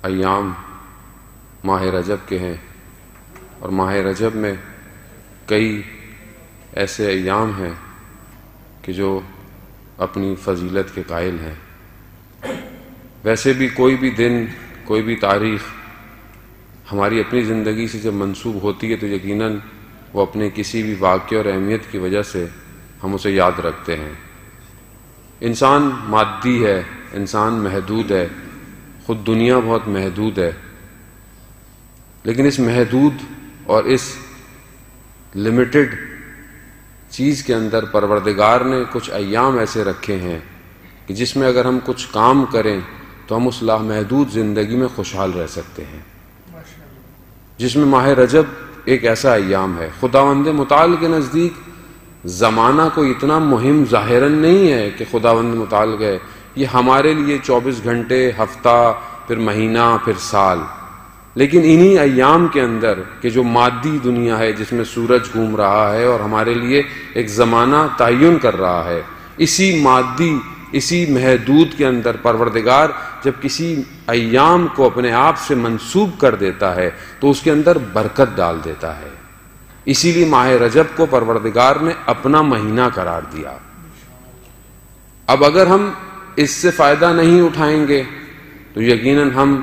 ایام ماہ رجب کے ہیں، اور ماہ رجب میں کئی ایسے ایام ہیں کہ جو اپنی فضیلت کے قائل ہیں۔ ویسے بھی کوئی بھی دن، کوئی بھی تاریخ ہماری اپنی زندگی سے جب منسوب ہوتی ہے تو یقیناً وہ اپنے کسی بھی واقعے اور اہمیت کی وجہ سے ہم اسے یاد رکھتے ہیں۔ انسان مادی ہے، انسان محدود ہے، خود دنیا بہت محدود ہے، لیکن اس محدود اور اس لمیٹڈ چیز کے اندر پروردگار نے کچھ ایام ایسے رکھے ہیں کہ جس میں اگر ہم کچھ کام کریں تو ہم اس لامحدود زندگی میں خوشحال رہ سکتے ہیں، جس میں ماہ رجب ایک ایسا ایام ہے۔ خداوند متعال کے نزدیک زمانہ کوئی اتنا مہم ظاہراً نہیں ہے کہ خداوند متعال گئے یہ ہمارے لیے 24 گھنٹے، ہفتہ، پھر مہینہ، پھر سال، لیکن انہی ایام کے اندر کہ جو مادی دنیا ہے جس میں سورج گھوم رہا ہے اور ہمارے لیے ایک زمانہ تعین کر رہا ہے، اسی مادی، اسی محدود کے اندر پروردگار جب کسی ایام کو اپنے آپ سے منسوب کر دیتا ہے تو اس کے اندر برکت ڈال دیتا ہے۔ اسی لیے ماہ رجب کو پروردگار نے اپنا مہینہ قرار دیا۔ اب اگر ہم اس سے فائدہ نہیں اٹھائیں گے تو یقیناً ہم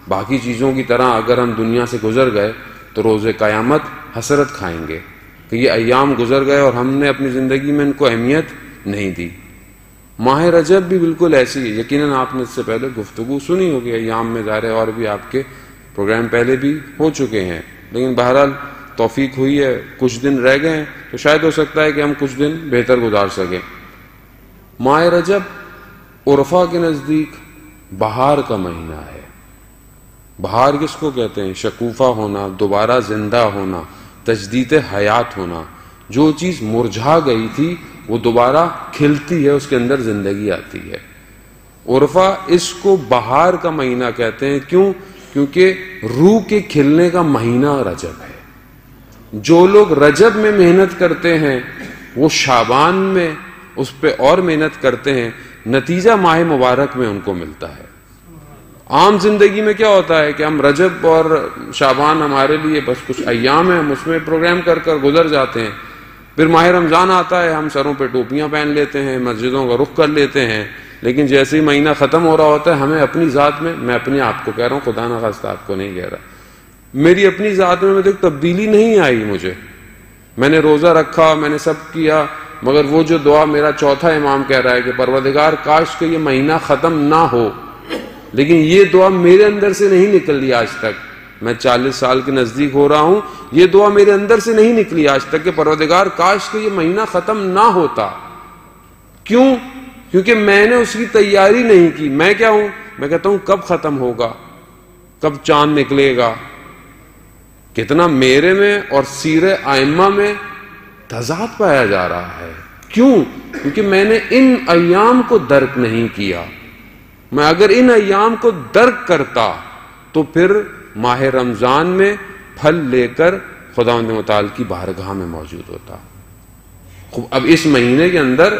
باقی چیزوں کی طرح اگر ہم دنیا سے گزر گئے تو روز قیامت حسرت کھائیں گے کہ یہ ایام گزر گئے اور ہم نے اپنی زندگی میں ان کو اہمیت نہیں دی۔ ماہ رجب بھی بالکل ایسی ہے۔ یقیناً آپ نے اس سے پہلے گفتگو سنی ہوگی ایام میں، ظاہر ہے اور بھی آپ کے پروگرام پہلے بھی ہو چکے ہیں، لیکن بہرحال توفیق ہوئی ہے، کچھ دن رہ گئے ہیں تو شاید ہو سکتا ہے کہ ہم کچھ دن بہتر گزار سکیں۔ ماہ رجب عرفا کے نزدیک بہار کا مہینہ ہے۔ بہار کس کو کہتے ہیں؟ شکوفہ ہونا، دوبارہ زندہ ہونا، تجدید حیات ہونا۔ جو چیز مرجھا گئی تھی وہ دوبارہ کھلتی ہے، اس کے اندر زندگی آتی ہے۔ عرفہ اس کو بہار کا مہینہ کہتے ہیں۔ کیوں؟ کیونکہ روح کے کھلنے کا مہینہ رجب ہے۔ جو لوگ رجب میں محنت کرتے ہیں وہ شعبان میں اس پہ اور محنت کرتے ہیں، نتیجہ ماہ مبارک میں ان کو ملتا ہے۔ عام زندگی میں کیا ہوتا ہے کہ ہم رجب اور شعبان ہمارے لیے بس کچھ ایام ہیں، ہم اس میں پروگرام کر کر گزر جاتے ہیں۔ پھر ماہ رمضان آتا ہے، ہم سروں پہ ٹوپیاں پہن لیتے ہیں، مسجدوں کا رخ کر لیتے ہیں، لیکن جیسے ہی مہینہ ختم ہو رہا ہوتا ہے ہمیں اپنی ذات میں اپنے آپ کو کہہ رہا ہوں، خدا نخواستہ آپ کو نہیں کہہ رہا، میری اپنی ذات میں دیکھ تبدیلی نہیں آئی مجھے۔ میں نے روزہ رکھا، میں نے سب کیا، مگر وہ جو دعا میرا چوتھا امام کہہ رہا ہے کہ پروردگار کاش کہ یہ مہینہ ختم نہ ہو، لیکن یہ دعا میرے اندر سے نہیں نکلی آج تک۔ میں 40 سال کے نزدیک ہو رہا ہوں، یہ دعا میرے اندر سے نہیں نکلی آج تک کہ پروردگار کاش کہ یہ مہینہ ختم نہ ہوتا۔ کیوں؟ کیونکہ میں نے اس کی تیاری نہیں کی۔ میں کیا ہوں؟ میں کہتا ہوں کب ختم ہوگا، کب چاند نکلے گا۔ کتنا میرے میں اور سیر ائمہ میں تضاد پایا جا رہا ہے۔ کیوں؟ کیونکہ میں نے ان ایام کو درک نہیں کیا۔ میں اگر ان ایام کو درک کرتا تو پھر ماہ رمضان میں پھل لے کر خداوند متعال کی بارگاہ میں موجود ہوتا۔ اب اس مہینے کے اندر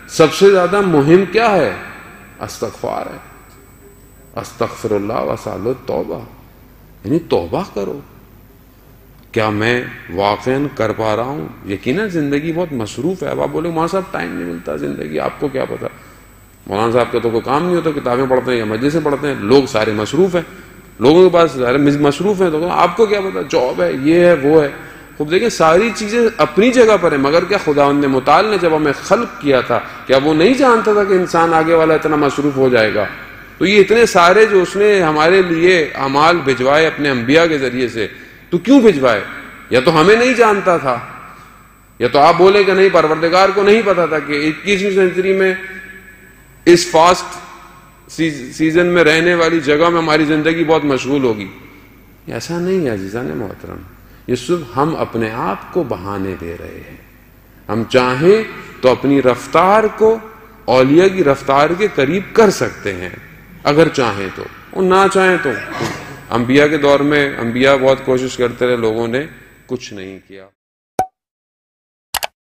سب سے زیادہ مہم کیا ہے؟ استغفار ہے۔ استغفر اللہ واسأل التوبہ، یعنی توبہ کرو۔ کیا میں واقعاً کر پا رہا ہوں؟ یقیناً زندگی بہت مصروف ہے۔ اب آپ بولے مولانا صاحب ٹائم نہیں ملتا زندگی، آپ کو کیا پتا؟ مولانا صاحب کا تو کوئی کام نہیں ہوتا، کتابیں پڑھتے ہیں یا مجلسیں پڑھتے ہیں، لوگ سارے مصروف ہیں، لوگوں کے پاس سارے مصروف ہیں، تو آپ کو کیا پتا؟ جاب ہے، یہ ہے، وہ ہے۔ خوب دیکھیں ساری چیزیں اپنی جگہ پر ہیں، مگر کیا خداوند متعال نے جب ہمیں خلق کیا تھا کیا وہ نہیں جانتا تھا کہ انسان آگے والا اتنا مصروف ہو جائے گا؟ تو یہ اتنے سارے جو اس نے ہمارے لیے اعمال بھجوائے اپنے انبیاء کے ذریعے سے، تو کیوں بھجوائے؟ یا تو ہمیں نہیں جانتا تھا، یا تو آپ بولے کہ نہیں پروردگار کو نہیں پتا تھا کہ 21ویں سینچری میں اس فاسٹ سیزن میں رہنے والی جگہ میں ہماری زندگی بہت مشغول ہوگی۔ ایسا نہیں ہے عزیزان محترم، یہ صرف ہم اپنے آپ کو بہانے دے رہے ہیں۔ ہم چاہیں تو اپنی رفتار کو اولیاء کی رفتار کے قریب کر سکتے ہیں اگر چاہیں تو، اور نہ چاہیں تو۔ انبیاء کے دور میں انبیاء بہت کوشش کرتے رہے، لوگوں نے کچھ نہیں کیا۔